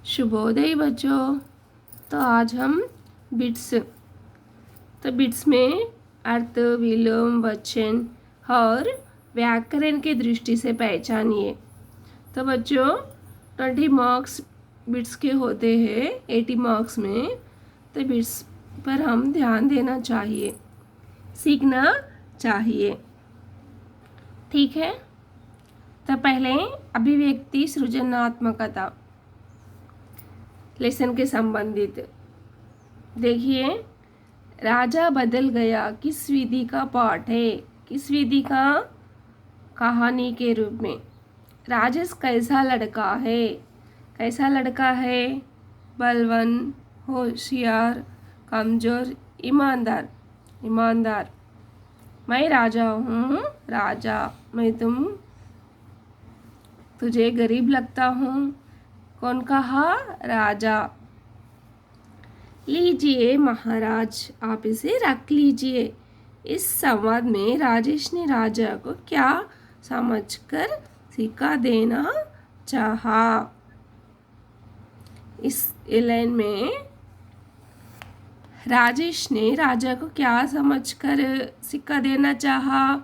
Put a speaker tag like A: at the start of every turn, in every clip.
A: शुभोदय बच्चों। तो आज हम बिट्स में अर्थ, विलोम, वचन और व्याकरण की दृष्टि से पहचानिए। तो बच्चों 20 मार्क्स बिट्स के होते हैं 80 मार्क्स में। तो बिट्स पर हम ध्यान देना चाहिए, सीखना चाहिए, ठीक है। तो पहले अभिव्यक्ति सृजनात्मकता लेसन के संबंधित देखिए। राजा बदल गया किस विधि का पाठ है? किस विधि का? कहानी के रूप में। राजेश कैसा लड़का है? कैसा लड़का है? बलवान, होशियार, कमजोर, ईमानदार। ईमानदार। मैं राजा हूँ। राजा। मैं तुझे गरीब लगता हूँ। कौन कहा? राजा। लीजिए महाराज, आप इसे रख लीजिए। इस संवाद में राजेश ने राजा को क्या समझकर सिक्का देना चाहा? इस लाइन में राजेश ने राजा को क्या समझकर सिक्का देना चाहा?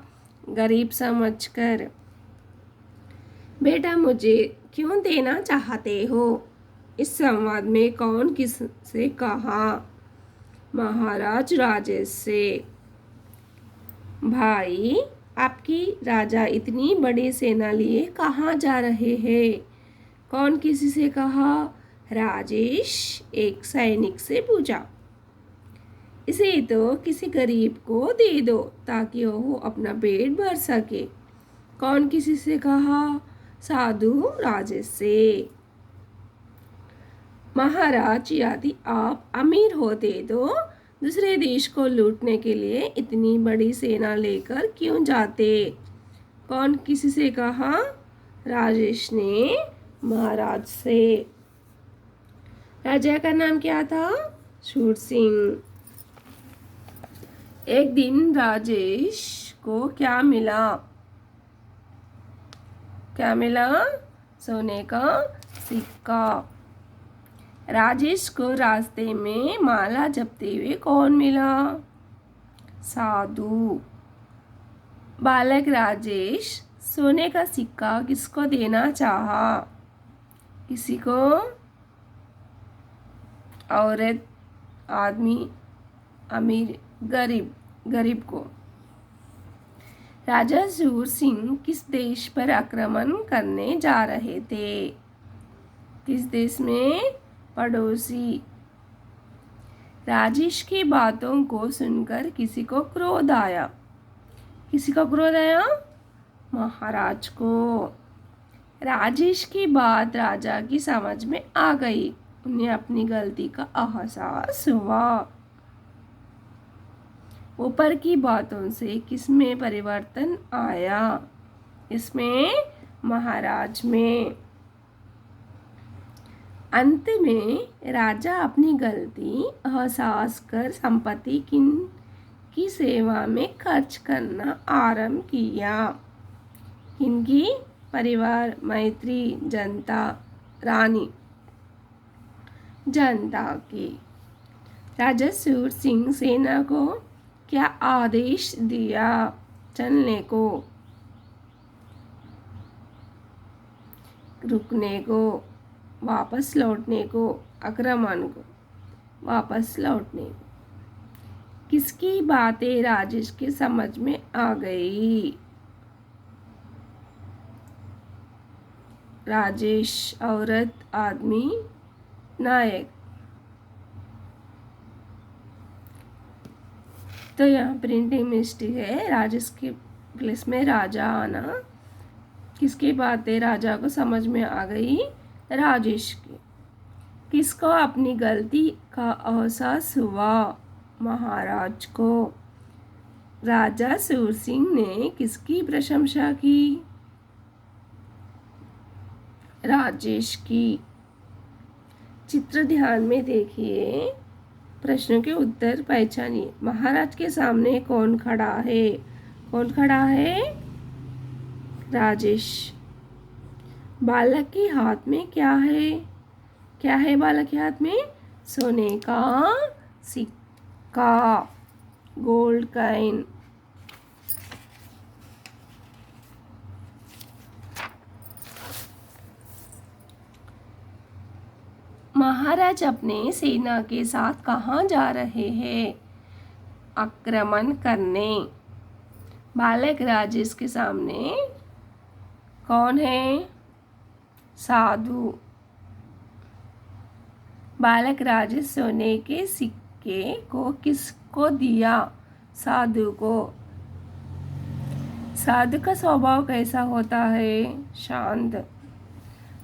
A: गरीब समझकर। बेटा मुझे क्यों देना चाहते हो? इस संवाद में कौन किस से कहा? महाराज राजेश से। भाई आपकी राजा इतनी बड़ी सेना लिए कहाँ जा रहे हैं? कौन किसी से कहा? राजेश एक सैनिक से पूछा। इसे तो किसी गरीब को दे दो ताकि वो अपना पेट भर सके। कौन किसी से कहा? साधु राजेश से। महाराज यदि आप अमीर होते तो दूसरे देश को लूटने के लिए इतनी बड़ी सेना लेकर क्यों जाते? कौन किसी से कहा? राजेश ने महाराज से। राजा का नाम क्या था? शूर सिंह। एक दिन राजेश को क्या मिला? क्या मिला? सोने का सिक्का। राजेश को रास्ते में माला जपते हुए कौन मिला? साधु। बालक राजेश सोने का सिक्का किसको देना चाहा? किसी को? औरत, आदमी, अमीर, गरीब। गरीब को। राजा शूर सिंह किस देश पर आक्रमण करने जा रहे थे? किस देश में? पड़ोसी। राजेश की बातों को सुनकर किसी को क्रोध आया? किसी को क्रोध आया? महाराज को। राजेश की बात राजा की समझ में आ गई। उन्हें अपनी गलती का एहसास हुआ। ऊपर की बातों से किसमें परिवर्तन आया? इसमें महाराज में। अंत में राजा अपनी गलती एहसास कर संपत्ति की सेवा में खर्च करना आरंभ किया। किनकी? परिवार, मैत्री, जनता, रानी। जनता की। राजा शूर सिंह सेना को क्या आदेश दिया? चलने को, रुकने को, वापस लौटने को, आक्रमण को, वापस लौटने को। किसकी बातें राजेश के समझ में आ गई? राजेश, औरत, आदमी, नायक। तो यहाँ प्रिंटिंग मिस्टेक है। राजेश के प्लेस में राजा आना। किसकी बातें राजा को समझ में आ गई? राजेश की। किसको अपनी गलती का एहसास हुआ? महाराज को। राजा शूर सिंह ने किसकी प्रशंसा की? राजेश की। चित्र ध्यान में देखिए, प्रश्नों के उत्तर पहचानिए। महाराज के सामने कौन खड़ा है? कौन खड़ा है? राजेश। बालक के हाथ में क्या है? क्या है बालक के हाथ में? सोने का सिक्का, गोल्ड कॉइन। महाराज अपने सेना के साथ कहाँ जा रहे हैं? आक्रमण करने। बालक राजेश के सामने कौन है? साधु। बालक राजेश सोने के सिक्के को किसको दिया? साधु को। साधु का स्वभाव कैसा होता है? शांत।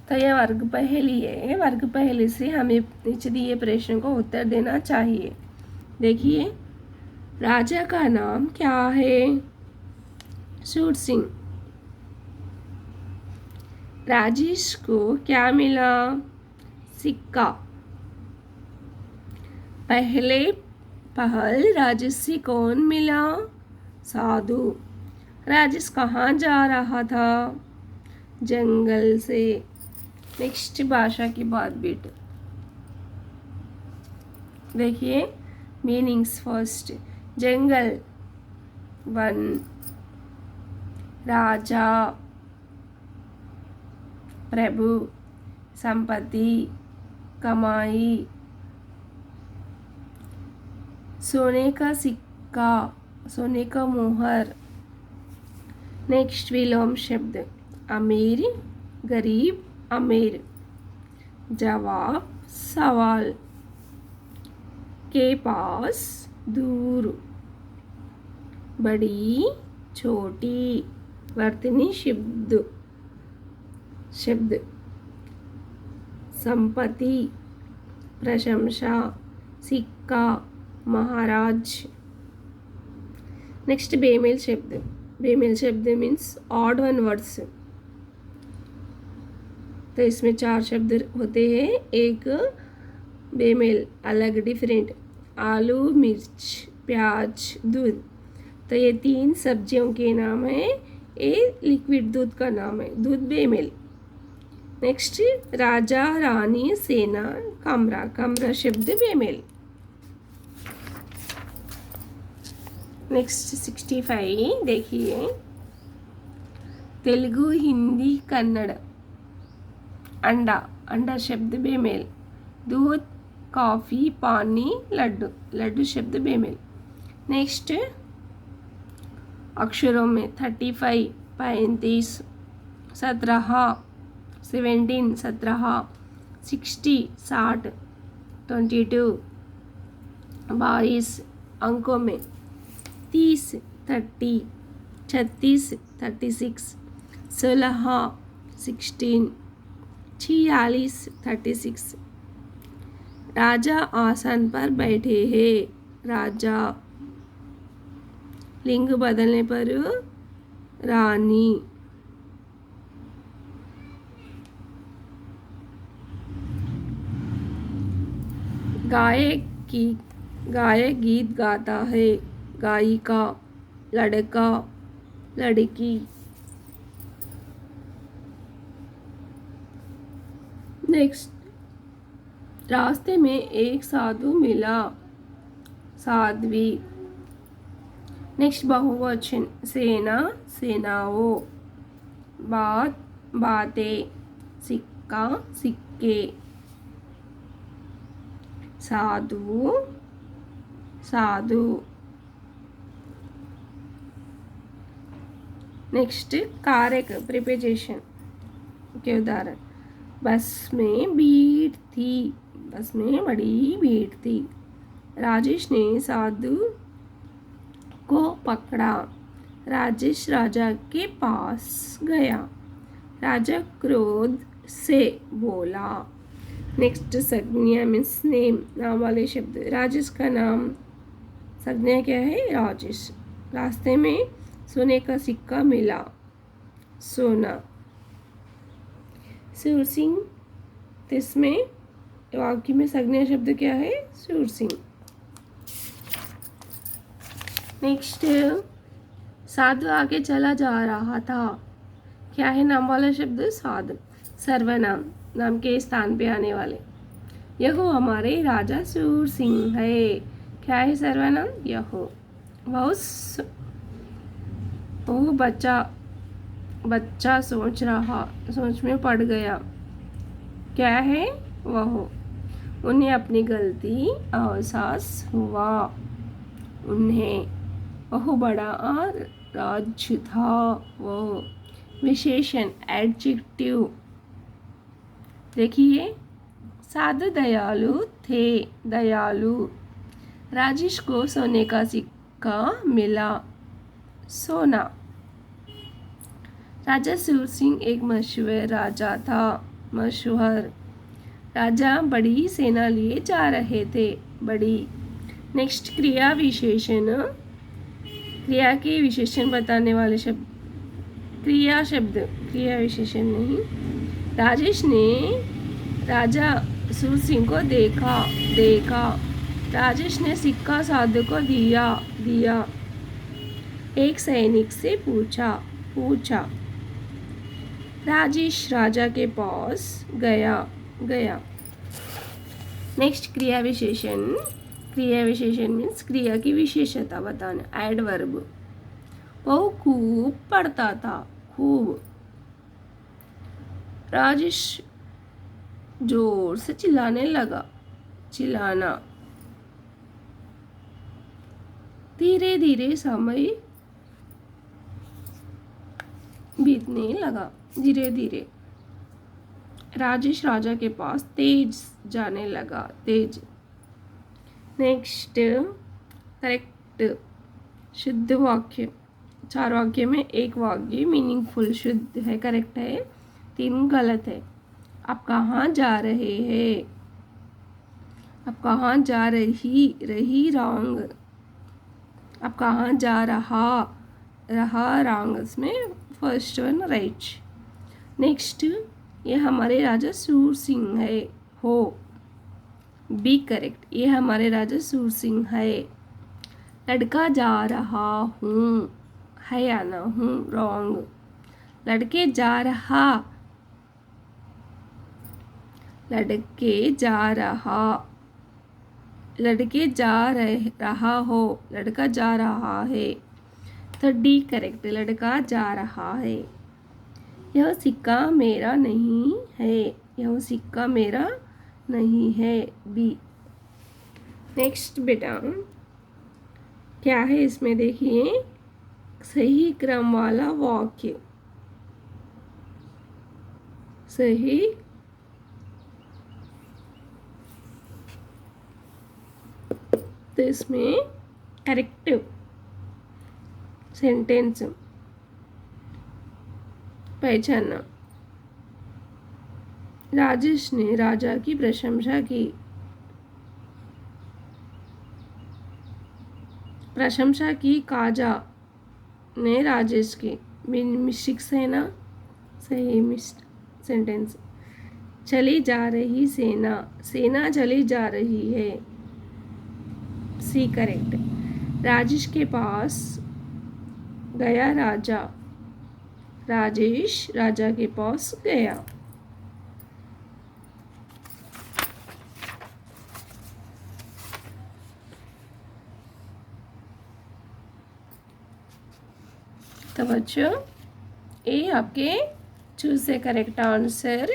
A: तो यह वर्ग पहेली है। वर्ग पहेली से हमें नीचे दिए प्रश्न को उत्तर देना चाहिए। देखिए, राजा का नाम क्या है? सूर सिंह। राजेश को क्या मिला? सिक्का। पहले पहल राजेश से कौन मिला? साधु। राजेश कहाँ जा रहा था? जंगल से। नेक्स्ट भाषा की बात बेटा। देखिए मीनिंग्स फर्स्ट। जंगल, वन। राजा, प्रभु। संपत्ति, कमाई। सोने का सिक्का, सोने का मोहर। नेक्स्ट विलोम शब्द। अमीर, गरीब, अमीर। जवाब, सवाल। के पास, दूर। बड़ी, छोटी। वर्तनी शब्द। संपत्ति, प्रशंसा। सिक्का, महाराज। नेक्स्ट बेमेल शब्द। बेमेल शब्द मीन्स ऑड वन वर्ड्स। तो इसमें 4 शब्द होते हैं। एक बेमेल, अलग, डिफरेंट। आलू, मिर्च, प्याज, दूध। तो ये 3 सब्जियों के नाम है। ये लिक्विड दूध का नाम है, दूध बेमेल। नेक्स्ट राजा, रानी, सेना, कमरा। कमरा शब्द बेमेल। नेक्स्ट 65 देखिए। तेलुगु, हिंदी, कन्नड़। अंडा, अंडा शब्द बेमेल। दूध, कॉफ़ी, पानी, लड्डू, लड्डू शब्द बेमेल। नेक्स्ट अक्षरों में 35 35, 17 17 17, 60 60, 22 22 अंकों में 30 30, 36 36, 16 16, 46 36। राजा आसन पर बैठे हैं। राजा। लिंग बदलने पर रानी। गायक गीत गाता है। गायिका, लड़का, लड़की। नेक्स्ट रास्ते में एक साधु मिला। साध्वी। नेक्स्ट बहुवचन। सेना, सेनाओं। बात, बातें। सिक्का, सिक्के। साधु, साधु। नेक्स्ट कारक, प्रिपोजिशन के उदाहरण। बस में भीड़ थी। बस में बड़ी भीड़ थी। राजेश ने साधु को पकड़ा। राजेश राजा के पास गया। राजा क्रोध से बोला। नेक्स्ट संज्ञा मीन्स नेम, नाम वाले शब्द। राजेश का नाम, संज्ञा क्या है? राजेश। रास्ते में सोने का सिक्का मिला। सोना। सूर सिंह, इसमें वाक्य में संज्ञा शब्द क्या है? सूर सिंह। नेक्स्ट साधु आगे चला जा रहा था। क्या है नाम वाला शब्द? साधु। सर्वनाम, नाम के स्थान पे आने वाले। यह हमारे राजा सूर सिंह है। क्या है सर्वनाम? यह। वो बच्चा सोच में पड़ गया। क्या है? वह। उन्हें अपनी गलती एहसास हुआ। उन्हें। वह बड़ा राज था। वह। विशेषण एडजेक्टिव। देखिए, साधु दयालु थे। दयालु। राजेश को सोने का सिक्का मिला। सोना। राजा सूर सिंह एक मशहूर राजा था। मशहूर। राजा बड़ी सेना लिए जा रहे थे। बड़ी। नेक्स्ट, क्रिया विशेषण। क्रिया के विशेषण बताने वाले शब्द। क्रिया शब्द, क्रिया विशेषण नहीं। राजेश ने राजा सूर सिंह को देखा। राजेश ने सिक्का साधु को दिया। एक सैनिक से पूछा। राजेश राजा के पास गया। नेक्स्ट, क्रिया विशेषण। क्रिया विशेषण मीन्स क्रिया की विशेषता बताना। एडवर्ब। वो खूब पढ़ता था। खूब। राजेश जोर से चिल्लाने लगा। चिल्लाना। धीरे धीरे समय बीतने लगा। धीरे धीरे। राजेश राजा के पास तेज जाने लगा। तेज। Next, correct. शुद्ध वाक्य। 4 वाक्य में एक वाक्य मीनिंगफुल शुद्ध है, करेक्ट है। 3 गलत है। आप कहाँ जा रहे हैं? आप कहाँ जा रही रॉन्ग। आप कहाँ जा रहा रॉन्ग। इसमें फर्स्ट वन राइट। नेक्स्ट, ये हमारे राजा सूर सिंह है। हो। Be correct. ये हमारे राजा सूर सिंह है। लड़का जा रहा हूँ। है या ना हूँ रॉन्ग। लड़के जा रहा हो। लड़का जा रहा है। तो डी करेक्ट। लड़का जा रहा है। यह सिक्का मेरा नहीं है। यह सिक्का मेरा नहीं है। बी। नेक्स्ट बेटा, क्या है इसमें देखिए, सही क्रम वाला वाक्य। सही तो इसमें करेक्टिव सेंटेंस पहचानना। राजेश ने राजा की प्रशंसा की। काजा ने राजेश की। मिस्टेक है ना, सही सेंटेंस। चली जा रही सेना चली जा रही है। C correct. राजेश के पास गया राजेश राजा के पास गया। तो बच्चों, ये आपके choose the correct answer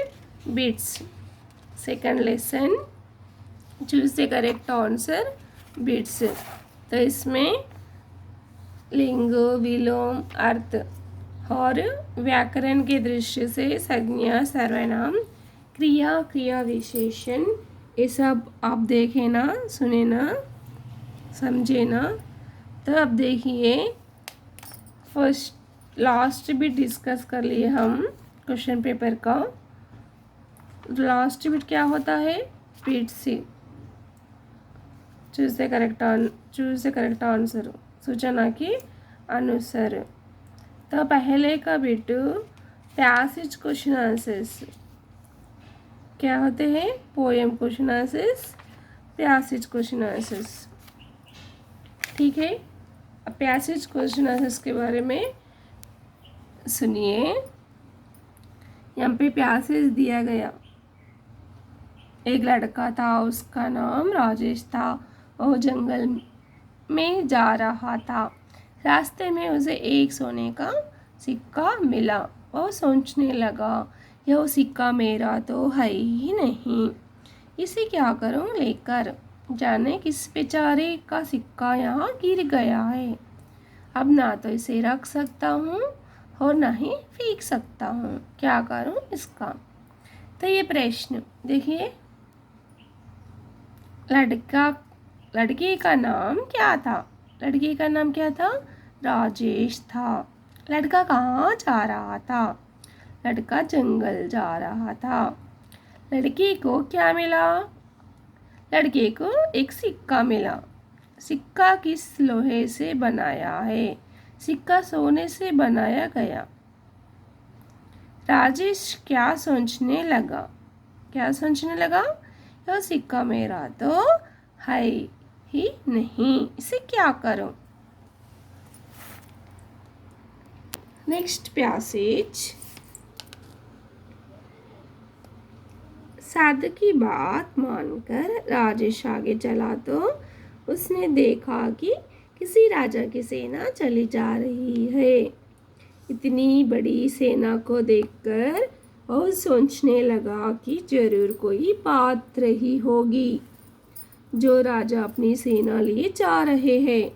A: bits. Second lesson, choose the correct answer bits. तो इसमें लिंग, विलोम, अर्थ और व्याकरण के दृष्टि से संज्ञा, सर्वनाम, क्रिया विशेषण, ये सब आप देखे ना, सुने ना, समझे ना। तो अब देखिए, फर्स्ट लास्ट भी डिस्कस कर लिए हम क्वेश्चन पेपर का। लास्ट बिट क्या होता है? Bit c. Choose the correct answer, सूचना के अनुसार। तो पहले का बिट पैसेज क्वेश्चन आंसर्स क्या होते हैं? Poem question answers, passage question answers. ठीक है, अब पैसेज क्वेश्चन आंसर्स के बारे में सुनिए। यहाँ पे पैसेज दिया गया, एक लड़का था, उसका नाम राजेश था। वह जंगल में जा रहा था। रास्ते में उसे एक सोने का सिक्का मिला। वह सोचने लगा, यह सिक्का मेरा तो है ही नहीं, इसे क्या करूं लेकर। जाने किस बेचारे का सिक्का यहाँ गिर गया है। अब ना तो इसे रख सकता हूँ और ना ही फेंक सकता हूँ, क्या करूँ इसका। तो ये प्रश्न देखिए, लड़के का नाम क्या था? लड़के का नाम क्या था? राजेश था। लड़का कहाँ जा रहा था? लड़का जंगल जा रहा था। लड़के को क्या मिला? लड़के को एक सिक्का मिला। सिक्का किस लोहे से बनाया है? सिक्का सोने से बनाया गया। राजेश क्या सोचने लगा? यह सिक्का मेरा तो है ही नहीं, इसे क्या करूं। Next passage. साधु की बात मानकर राजेश आगे चला तो उसने देखा कि किसी राजा की सेना चली जा रही है। इतनी बड़ी सेना को देखकर वह सोचने लगा कि जरूर कोई बात रही होगी जो राजा अपनी सेना लिए जा रहे हैं।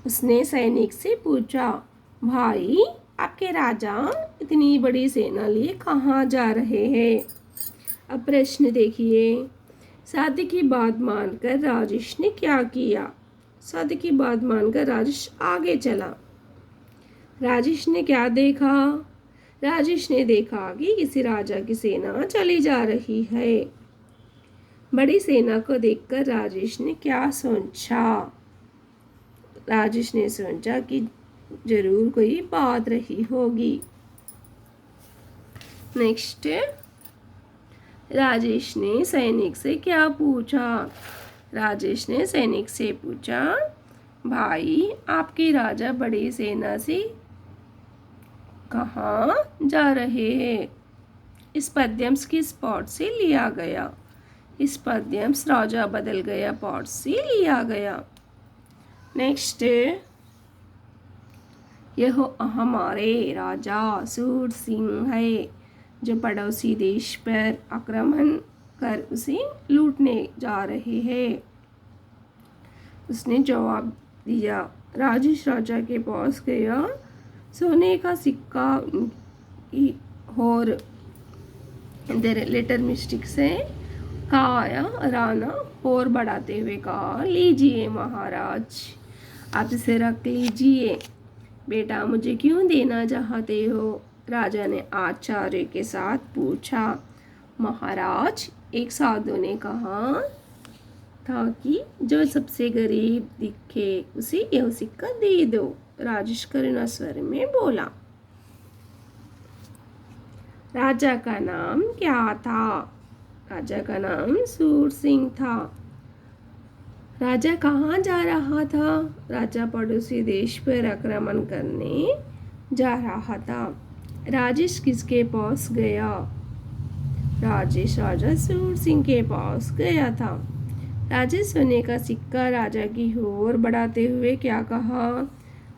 A: उसने सैनिक से पूछा, भाई आपके राजा इतनी बड़ी सेना लिए कहाँ जा रहे हैं? अब प्रश्न देखिए। साधु की बात मानकर राजेश ने क्या किया? साधु की बात मानकर राजेश आगे चला। राजेश ने क्या देखा? राजेश ने देखा कि किसी राजा की सेना चली जा रही है। बड़ी सेना को देखकर राजेश ने क्या सोचा? राजेश ने सोचा कि जरूर कोई बात रही होगी। नेक्स्ट, राजेश ने सैनिक से क्या पूछा? राजेश ने सैनिक से पूछा, भाई आपके राजा बड़ी सेना से कहाँ जा रहे हैं? इस पद्यांश किस पाठ से लिया गया? इस पद्यांश राजा बदल गया पाठ से लिया गया। नेक्स्ट, यह हमारे राजा सूर सिंह है जो पड़ोसी देश पर आक्रमण कर उसे लूटने जा रहे हैं। उसने जवाब दिया। राजेश राजा के पास गया, सोने का सिक्का और लेटर मिस्टेक से खाया राना और बढ़ाते हुए कहा, लीजिए महाराज, आप इसे रख लीजिए। बेटा मुझे क्यों देना चाहते हो? राजा ने आचार्य के साथ पूछा। महाराज, एक साधु ने कहा था कि जो सबसे गरीब दिखे उसे यह सिक्का दे दो। राजेश करुणा स्वर में बोला। राजा का नाम क्या था? राजा का नाम सूर सिंह था। राजा कहाँ जा रहा था? राजा पड़ोसी देश पर आक्रमण करने जा रहा था। राजेश किसके पास गया? राजेश राजा सूर सिंह के पास गया था। राजेश सोने का सिक्का राजा की ओर बढ़ाते हुए क्या कहा?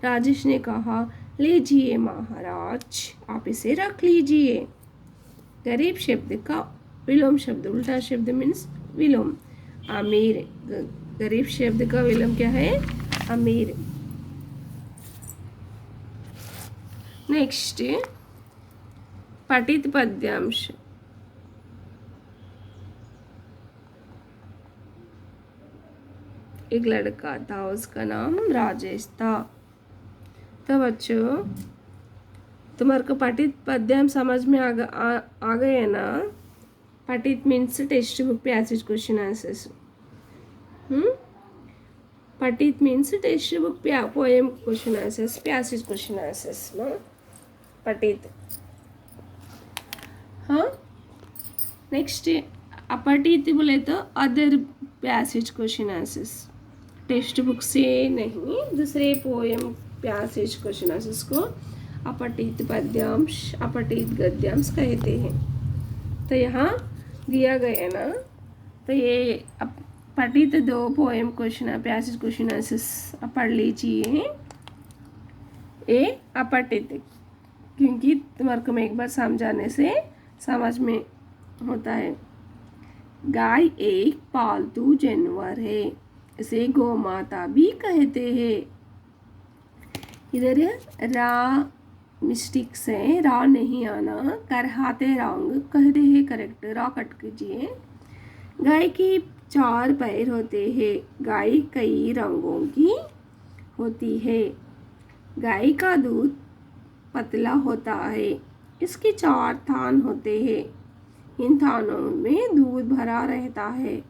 A: राजेश ने कहा, लीजिए महाराज, आप इसे रख लीजिए। गरीब शब्द का विलोम शब्द, उल्टा शब्द मीन्स विलोम। अमीर, गरीब शब्द का विलोम क्या है? अमीर। नेक्स्ट, पठित पद्यांश। एक लड़का था, उसका नाम राजेश था। तो बच्चों, तुम्हारे को पठित पद्यांश समझ में आ गए ना? पठित means text book passage question answers. पठित means text book poem question answers, passage question answers ना पठित। हाँ, नेक्स्ट अपठित बोले तो other passage question answers, text book से नहीं, दूसरे पोएम पैसेज क्वेश्चन आंसर्स को अपठित पद्यांश, अपठित गद्यांश कहते हैं। तो यहाँ दिया गया ना, तो ये अब पठित दो poem question passage question answers अब पढ़ लीजिए। ये अपठित, क्योंकि तुम्हारे को मैं एक बार समझाने से समझ में होता है। गाय एक पालतू जानवर है, इसे गौ माता भी कहते हैं। इधर रा मिस्टेक्स है, रा नहीं आना, करहाते रॉन्ग, कहते हैं करेक्ट, रा कट कीजिए। गाय के 4 पैर होते हैं, गाय कई रंगों की होती है। गाय का दूध पतला होता है, इसके 4 थान होते हैं, इन थानों में दूध भरा रहता है।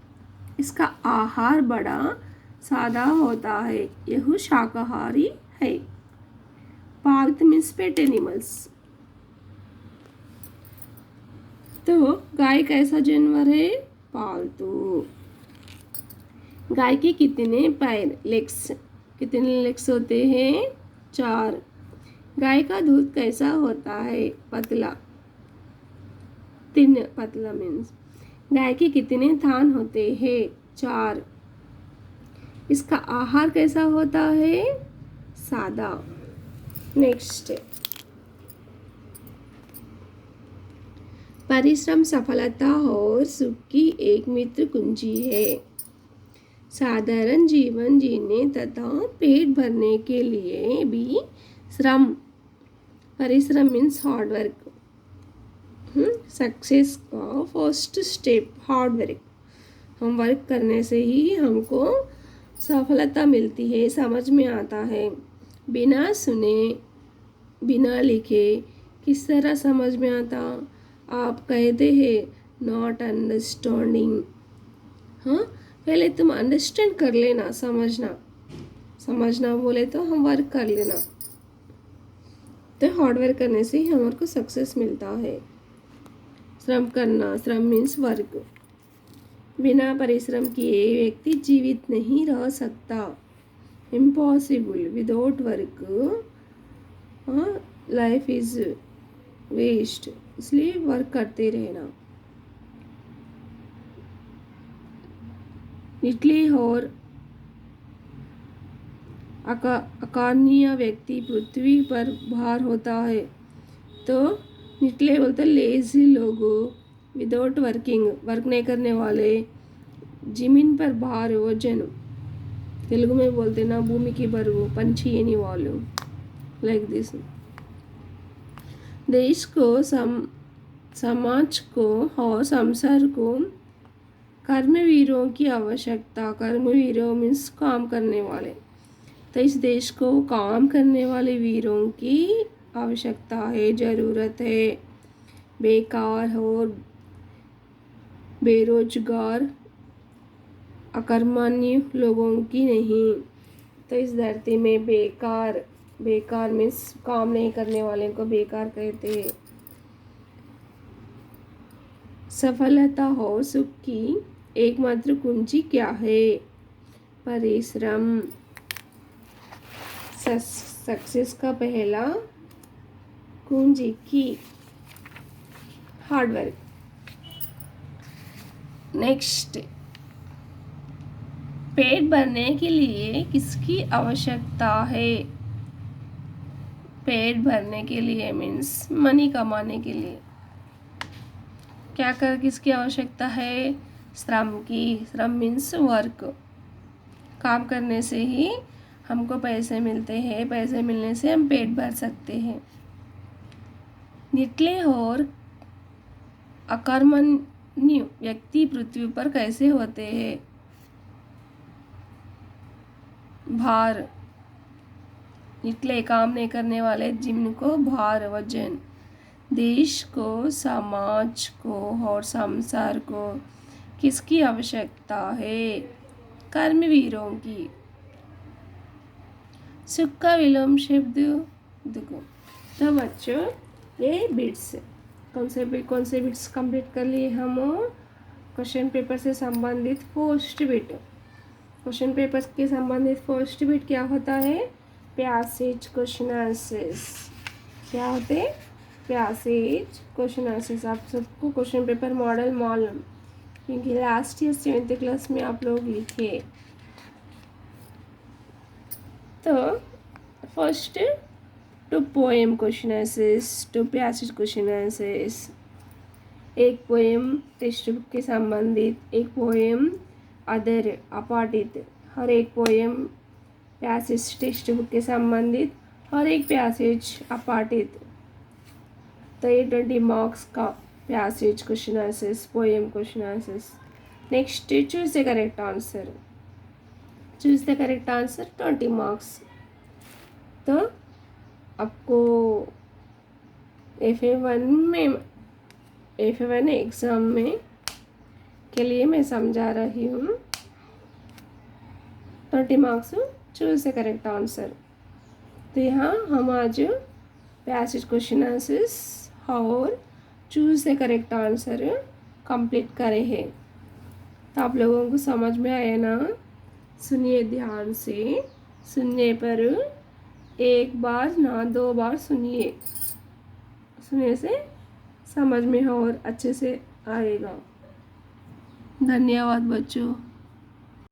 A: इसका आहार बड़ा सादा होता है, यह शाकाहारी है। पालतू मीन्स पेट एनिमल्स। तो गाय कैसा जानवर है? पालतू। गाय के कितने पैर लेग्स, कितने लेग्स होते हैं? 4। गाय का दूध कैसा होता है? पतला। 3 पतला मीन्स। गाय के कितने थान होते हैं? 4। इसका आहार कैसा होता है? सादा। नेक्स्ट, परिश्रम सफलता और सुख की एक मित्र कुंजी है। साधारण जीवन जीने तथा पेट भरने के लिए भी श्रम, परिश्रम मीन्स हार्ड वर्क, सक्सेस का फर्स्ट स्टेप हार्ड वर्क। हम वर्क करने से ही हमको सफलता मिलती है, समझ में आता है। बिना सुने बिना लिखे किस तरह समझ में आता? आप कहते हैं नॉट अंडरस्टैंडिंग। हाँ, पहले तुम अंडरस्टैंड कर लेना, समझना बोले तो हम वर्क कर लेना। तो हार्ड वर्क करने से ही हमारे को सक्सेस मिलता है। श्रम करना, श्रम मीन्स वर्क। बिना परिश्रम किए व्यक्ति जीवित नहीं रह सकता। Impossible, without work life is waste, इसलिए वर्क करते रहना। निचले और अकारणीय व्यक्ति पृथ्वी पर भार होता है। तो निचले बोलते लेजी लोगों, विदाउट वर्किंग, वर्क नहीं करने वाले, जमीन पर भार वजन, तेलुगु में बोलते ना भूमि की बरुవు, पंछी एनी वालू, लाइक दिस। देश को, समाज को और संसार को कर्मवीरों की आवश्यकता। कर्मवीरों मीन्स काम करने वाले। तो इस देश को काम करने वाले वीरों की आवश्यकता है, ज़रूरत है। बेकार और बेरोजगार अकर्मण्य लोगों की नहीं। तो इस धरती में बेकार मीन्स काम नहीं करने वाले को बेकार कहते हैं। सफलता हो सुख की एकमात्र कुंजी क्या है? परिश्रम। सक्सेस का पहला कुंजी की हार्ड वर्क। नेक्स्ट, पेट भरने के लिए किसकी आवश्यकता है? पेट भरने के लिए मीन्स मनी कमाने के लिए किसकी आवश्यकता है? श्रम की। श्रम मीन्स वर्क। काम करने से ही हमको पैसे मिलते हैं, पैसे मिलने से हम पेट भर सकते हैं। निचले और अकर्मण्य व्यक्ति पृथ्वी पर कैसे होते हैं? भार। निचले काम नहीं करने वाले जिनको भार वजन। देश को, समाज को और संसार को किसकी आवश्यकता है? कर्मवीरों की। सुख का विलोम शब्द देखो। तो बच्चों ये बिट्स कौन से बिट्स कंप्लीट कर लिए हम? क्वेश्चन पेपर से संबंधित फर्स्ट बिट। क्वेश्चन पेपर के संबंधित फर्स्ट बिट क्या होता है? Passage question answers. क्या होते? Passage question answers. आप सबको क्वेश्चन पेपर मॉडल क्योंकि लास्ट ईयर 7th क्लास में आप लोग लिखे। तो first 2 poem question answers, 2 passage question answers, एक पोएम टेक्स्ट बुक के संबंधित, एक पोएम अदर अपाठित, हर एक पोएम पैसेज टेक्स्ट बुक के संबंधित, हर एक पैसेज अपाठित। तो ये 20 मार्क्स का passage question answers, poem question answers. Next choose the correct answer, choose the correct answer 20 marks. तो आपको FA1 एग्ज़ाम में के लिए मैं समझा रही हूँ। 20 marks choose the correct answer. तो यहाँ हम आज पैसेज क्वेश्चन आंसर्स और choose the correct answer complete करे हैं। तो आप लोगों को समझ में आया ना? सुनिए ध्यान से, सुनने पर एक बार ना 2 बार सुनिए, सुनने से समझ में और अच्छे से आएगा। धन्यवाद बच्चों।